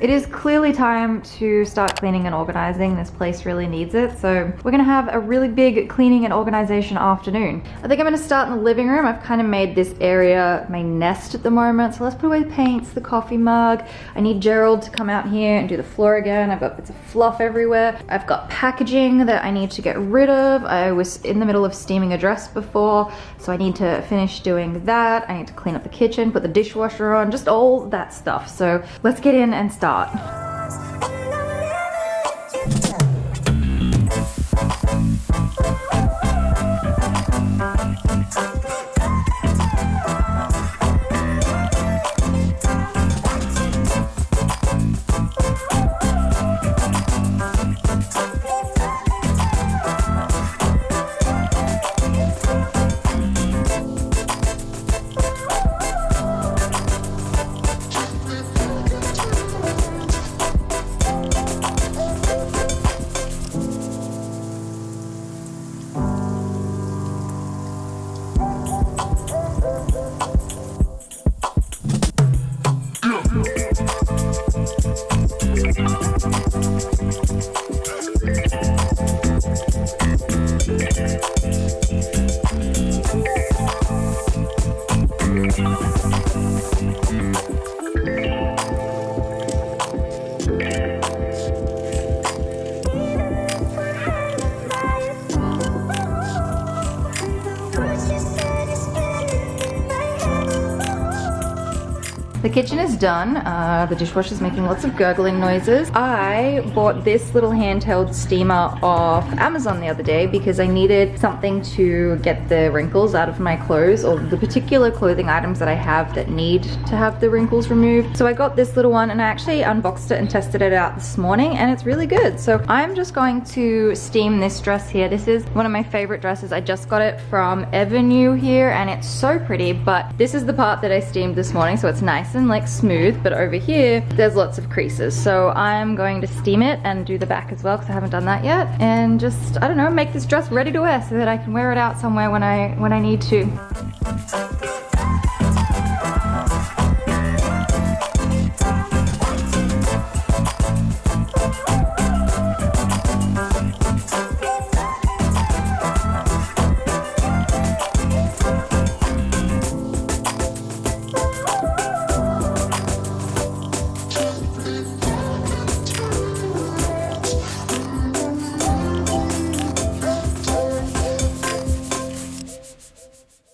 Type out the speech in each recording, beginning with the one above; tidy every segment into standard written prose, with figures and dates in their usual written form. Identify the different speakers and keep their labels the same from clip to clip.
Speaker 1: It is clearly time to start cleaning and organizing. This place really needs it. So we're gonna have a really big cleaning and organization afternoon. I think I'm gonna start in the living room. I've kind of made this area my nest at the moment. So let's put away the paints, the coffee mug. I need Gerald to come out here and do the floor again. I've got bits of fluff everywhere. I've got packaging that I need to get rid of. I was in the middle of steaming a dress before, so I need to finish doing that. I need to clean up the kitchen, put the dishwasher on, just all that stuff. So let's get in and start. The kitchen is done. The dishwasher's making lots of gurgling noises. I bought this little handheld steamer off Amazon the other day because I needed something to get the wrinkles out of my clothes, or the particular clothing items that I have that need to have the wrinkles removed. So I got this little one and I actually unboxed it and tested it out this morning, and it's really good. So I'm just going to steam this dress here. This is one of my favorite dresses. I just got it from Evernew here and it's so pretty, but this is the part that I steamed this morning, so it's nice and like smooth, but over here there's lots of creases. So I'm going to steam it and do the back as well because I haven't done that yet, and just, I don't know, make this dress ready to wear so that I can wear it out somewhere when I need to.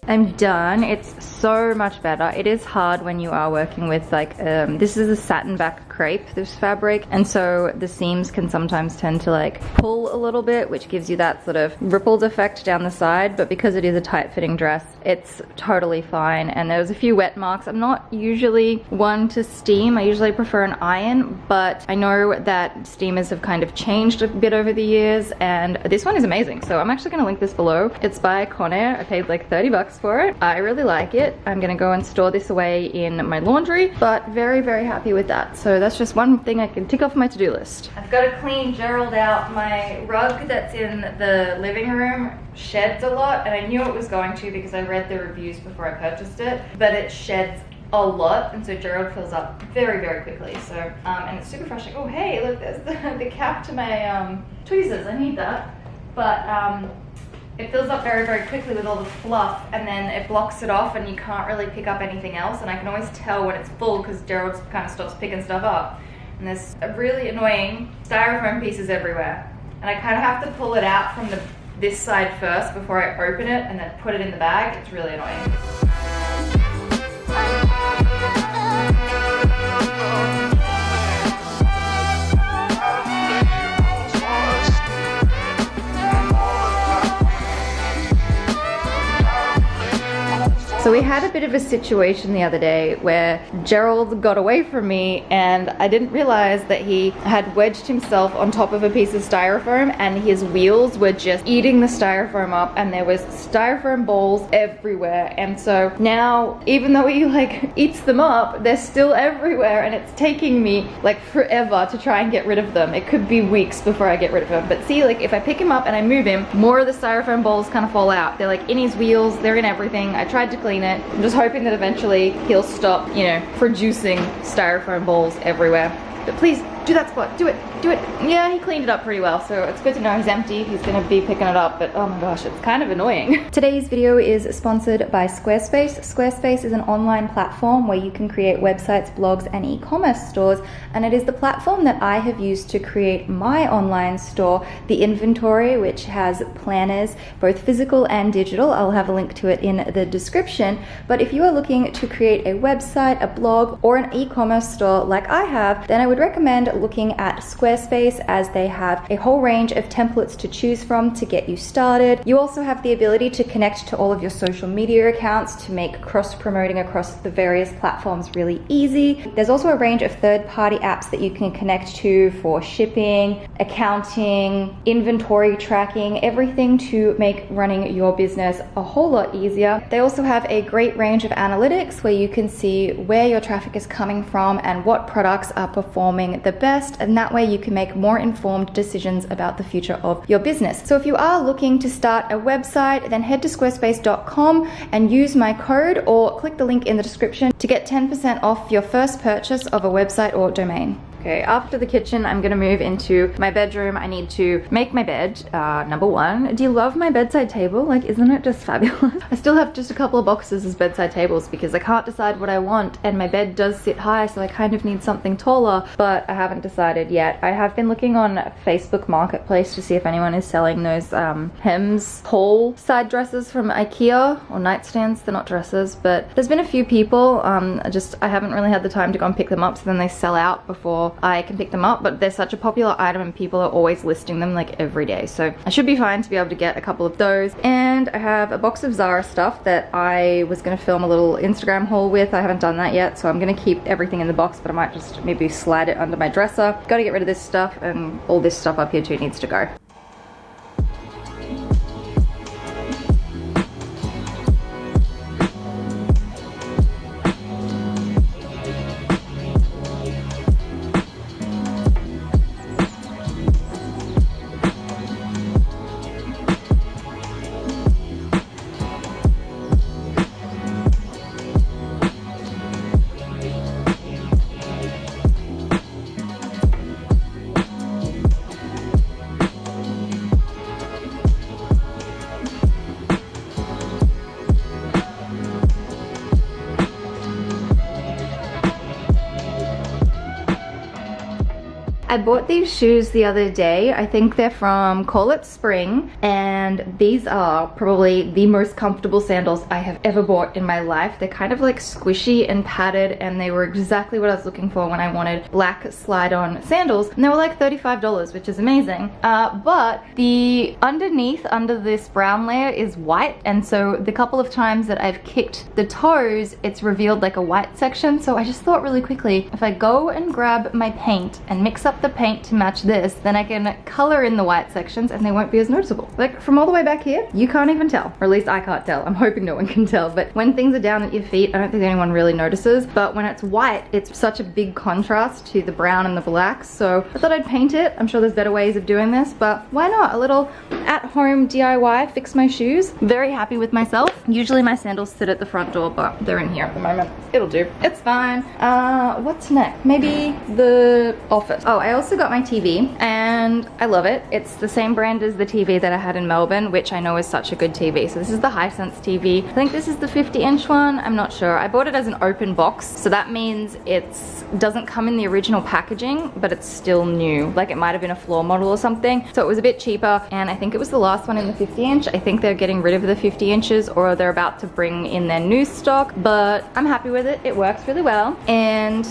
Speaker 1: I'm done. It's so much better. It is hard when you are working with like, this is a satin back crepe, this fabric, and so the seams can sometimes tend to like pull a little bit, which gives you that sort of rippled effect down the side, but because it is a tight fitting dress, it's totally fine. And there's a few wet marks. I'm not usually one to steam. I usually prefer an iron, but I know that steamers have kind of changed a bit over the years, and this one is amazing. So I'm actually gonna link this below. It's by Conair. I paid like 30 bucks for it. I really like it. I'm gonna go and store this away in my laundry, but very, very happy with that. So that's just one thing I can tick off my to-do list. I've got to clean Gerald out. My rug that's in the living room sheds a lot, and I knew it was going to because I read the reviews before I purchased it, but it sheds a lot, and so Gerald fills up very, very quickly. So and it's super fresh. Like, oh hey, look, there's the cap to my tweezers. I need that, but it fills up very, very quickly with all the fluff, and then it blocks it off and you can't really pick up anything else. And I can always tell when it's full because Gerald kind of stops picking stuff up. And there's really annoying styrofoam pieces everywhere. And I kind of have to pull it out from this side first before I open it and then put it in the bag. It's really annoying. So we had a bit of a situation the other day where Gerald got away from me and I didn't realize that he had wedged himself on top of a piece of styrofoam and his wheels were just eating the styrofoam up and there was styrofoam balls everywhere. And so now, even though he like eats them up, they're still everywhere and it's taking me like forever to try and get rid of them. It could be weeks before I get rid of him. But see, like if I pick him up and I move him, more of the styrofoam balls kind of fall out. They're like in his wheels, they're in everything. I tried to clean it. I'm just hoping that eventually he'll stop, you know, producing styrofoam balls everywhere. But please, do that squat, do it, do it. Yeah, he cleaned it up pretty well, so it's good to know he's empty. He's gonna be picking it up, but oh my gosh, it's kind of annoying. Today's video is sponsored by Squarespace. Squarespace is an online platform where you can create websites, blogs, and e-commerce stores, and it is the platform that I have used to create my online store, The Inventory, which has planners, both physical and digital. I'll have a link to it in the description. But if you are looking to create a website, a blog, or an e-commerce store like I have, then I would recommend looking at Squarespace, as they have a whole range of templates to choose from to get you started. You also have the ability to connect to all of your social media accounts to make cross-promoting across the various platforms really easy. There's also a range of third-party apps that you can connect to for shipping, accounting, inventory tracking, everything to make running your business a whole lot easier. They also have a great range of analytics where you can see where your traffic is coming from and what products are performing the best, and that way you can make more informed decisions about the future of your business. So if you are looking to start a website, then head to squarespace.com and use my code or click the link in the description to get 10% off your first purchase of a website or domain. Okay, after the kitchen, I'm gonna move into my bedroom. I need to make my bed, number one. Do you love my bedside table? Like, isn't it just fabulous? I still have just a couple of boxes as bedside tables because I can't decide what I want, and my bed does sit high, so I kind of need something taller, but I haven't decided yet. I have been looking on Facebook Marketplace to see if anyone is selling those hems haul side dresses from IKEA, or nightstands. They're not dresses, but there's been a few people. I haven't really had the time to go and pick them up, so then they sell out before I can pick them up, but they're such a popular item and people are always listing them like every day, so I should be fine to be able to get a couple of those. And I have a box of Zara stuff that I was going to film a little Instagram haul with. I haven't done that yet, so I'm going to keep everything in the box, but I might just maybe slide it under my dresser. Got to get rid of this stuff, and all this stuff up here too needs to go. I bought these shoes the other day. I think they're from Call It Spring, and these are probably the most comfortable sandals I have ever bought in my life. They're kind of like squishy and padded, and they were exactly what I was looking for when I wanted black slide-on sandals, and they were like $35, which is amazing. But the underneath, under this brown layer, is white, and so the couple of times that I've kicked the toes, it's revealed like a white section. So I just thought really quickly, if I go and grab my paint and mix up the paint to match this, then I can color in the white sections and they won't be as noticeable. Like from all the way back here, you can't even tell, or at least I can't tell. I'm hoping no one can tell, but when things are down at your feet, I don't think anyone really notices. But when it's white, it's such a big contrast to the brown and the black. So I thought I'd paint it. I'm sure there's better ways of doing this, but why not? A little at-home DIY, fix my shoes. Very happy with myself. Usually my sandals sit at the front door, but they're in here at the moment. It'll do. It's fine. What's next? Maybe the office. Oh, I also got my TV and I love it. It's the same brand as the TV that I had in Melbourne, which I know is such a good TV. So this is the Hisense TV. I think this is the 50-inch one. I'm not sure. I bought it as an open box, so that means it doesn't come in the original packaging, but it's still new. Like it might have been a floor model or something. So it was a bit cheaper, and I think it was the last one in the 50-inch. I think they're getting rid of the 50 inches, or they're about to bring in their new stock, but I'm happy with it. It works really well. And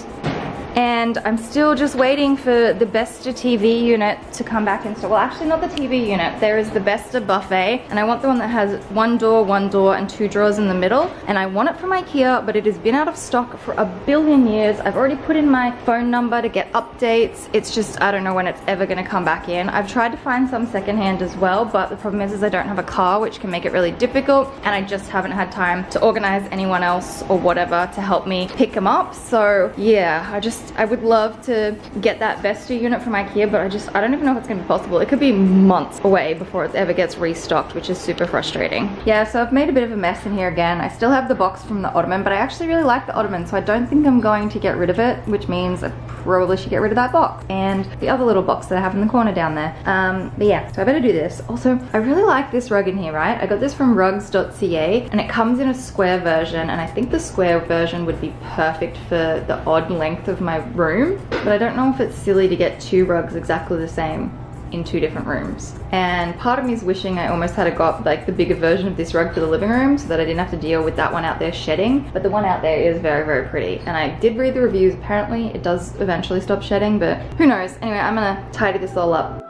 Speaker 1: And I'm still just waiting for the Besta TV unit to come back in store. Well, actually not the TV unit. There is the Besta buffet, and I want the one that has one door, and 2 drawers in the middle. And I want it from IKEA, but it has been out of stock for a billion years. I've already put in my phone number to get updates. It's just, I don't know when it's ever gonna come back in. I've tried to find some secondhand as well, but the problem is I don't have a car, which can make it really difficult, and I just haven't had time to organize anyone else or whatever to help me pick them up. So yeah, I would love to get that Besta unit from IKEA, but I don't even know if it's gonna be possible. It could be months away before it ever gets restocked, which is super frustrating. Yeah, so I've made a bit of a mess in here again. I still have the box from the ottoman, but I actually really like the ottoman, so I don't think I'm going to get rid of it, which means I probably should get rid of that box and the other little box that I have in the corner down there. But yeah, so I better do this. Also, I really like this rug in here, right? I got this from rugs.ca, and it comes in a square version, and I think the square version would be perfect for the odd length of my room, but I don't know if it's silly to get 2 rugs exactly the same in 2 different rooms. And part of me is wishing I almost had got like the bigger version of this rug for the living room so that I didn't have to deal with that one out there shedding, but the one out there is very, very pretty. And I did read the reviews. Apparently it does eventually stop shedding, but who knows. Anyway, I'm gonna tidy this all up.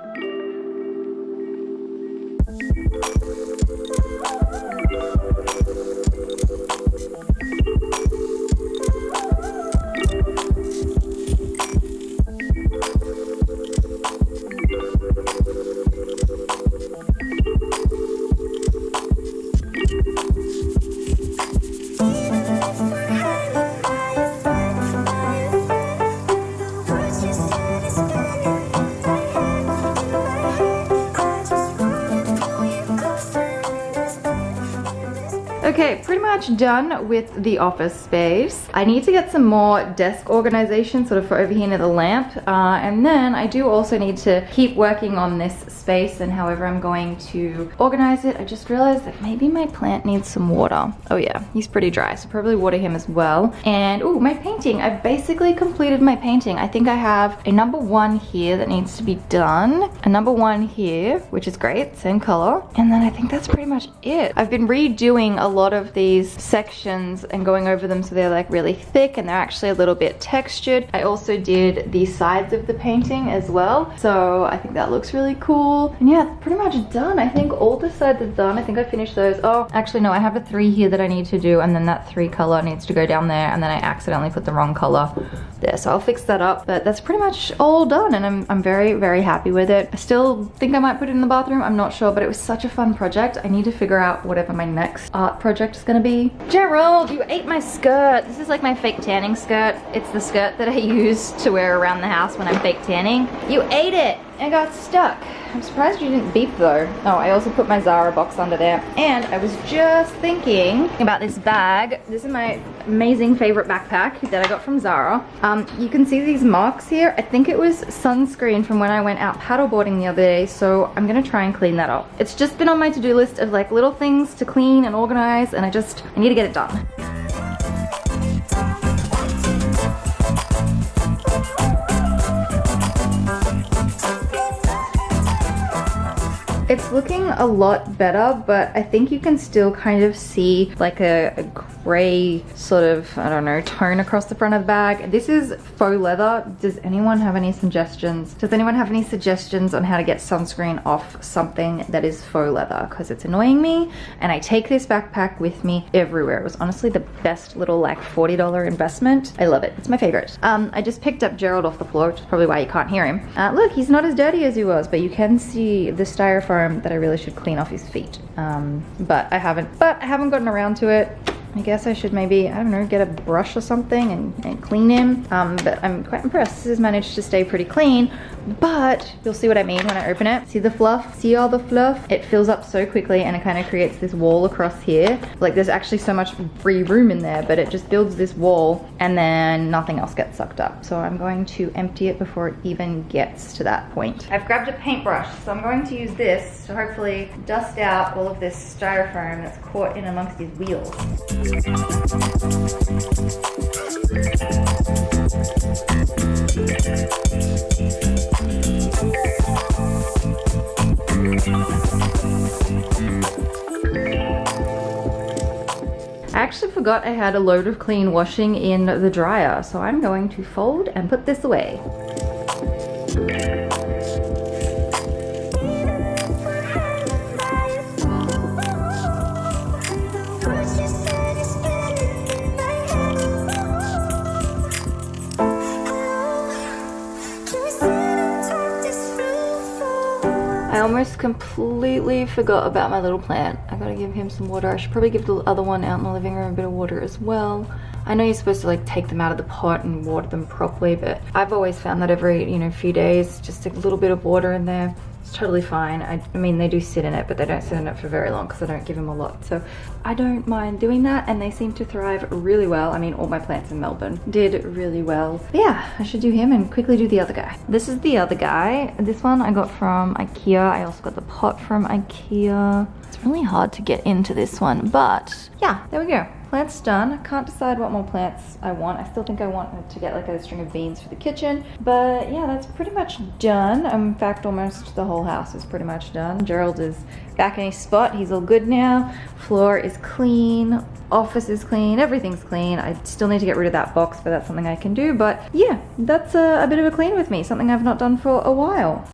Speaker 1: Okay, pretty much done with the office space. I need to get some more desk organization sort of for over here near the lamp. And then I do also need to keep working on this space and however I'm going to organize it. I just realized that maybe my plant needs some water. Oh yeah, he's pretty dry, so probably water him as well. And oh, my painting. I've basically completed my painting. I think I have a number 1 here that needs to be done. A number 1 here, which is great, same color. And then I think that's pretty much it. I've been redoing a lot of these sections and going over them so they're like really thick and they're actually a little bit textured. I also did the sides of the painting as well, so I think that looks really cool. And yeah, pretty much done. I think all the sides are done. I think I finished those. Oh, actually no, I have a 3 here that I need to do, and then that 3 color needs to go down there, and then I accidentally put the wrong color there, so I'll fix that up. But that's pretty much all done, and I'm very, very happy with it. I still think I might put it in the bathroom, I'm not sure, but it was such a fun project. I need to figure out whatever my next art project is gonna be. Gerald, you ate my skirt. This is like my fake tanning skirt. It's the skirt that I use to wear around the house when I'm fake tanning. You ate it! It got stuck. I'm surprised you didn't beep though. Oh, I also put my Zara box under there. And I was just thinking about this bag. This is my amazing favorite backpack that I got from Zara. You can see these marks here. I think it was sunscreen from when I went out paddleboarding the other day, so I'm gonna try and clean that up. It's just been on my to-do list of like little things to clean and organize, and I need to get it done. It's looking a lot better, but I think you can still kind of see like a gray sort of, I don't know, tone across the front of the bag. This is faux leather. Does anyone have any suggestions? Does anyone have any suggestions on how to get sunscreen off something that is faux leather? Because it's annoying me, and I take this backpack with me everywhere. It was honestly the best little like $40 investment. I love it. It's my favorite. I just picked up Gerald off the floor, which is probably why you can't hear him. Look, he's not as dirty as he was, but you can see the styrofoam that I really should clean off his feet. But I haven't gotten around to it. I guess I should maybe, I don't know, get a brush or something and clean him. But I'm quite impressed. This has managed to stay pretty clean, but you'll see what I mean when I open it. See the fluff? See all the fluff? It fills up so quickly, and it kind of creates this wall across here. Like there's actually so much free room in there, but it just builds this wall and then nothing else gets sucked up. So I'm going to empty it before it even gets to that point. I've grabbed a paintbrush, so I'm going to use this to hopefully dust out all of this styrofoam that's caught in amongst these wheels. I actually forgot I had a load of clean washing in the dryer, so I'm going to fold and put this away. I almost completely forgot about my little plant. I gotta give him some water. I should probably give the other one out in the living room a bit of water as well. I know you're supposed to like take them out of the pot and water them properly, but I've always found that every, you know, few days, just a little bit of water in there, it's totally fine. I mean, they do sit in it, but they don't sit in it for very long because I don't give them a lot. So I don't mind doing that, and they seem to thrive really well. I mean, all my plants in Melbourne did really well. But yeah, I should do him and quickly do the other guy. This is the other guy. This one I got from IKEA. I also got the pot from IKEA. It's really hard to get into this one, but yeah, there we go. Plant's done. I can't decide what more plants I want. I still think I want to get like a string of beans for the kitchen, but yeah, that's pretty much done. In fact, almost the whole house is pretty much done. Gerald is back in his spot. He's all good now. Floor is clean. Office is clean. Everything's clean. I still need to get rid of that box, but that's something I can do. But yeah, that's a bit of a clean with me. Something I've not done for a while.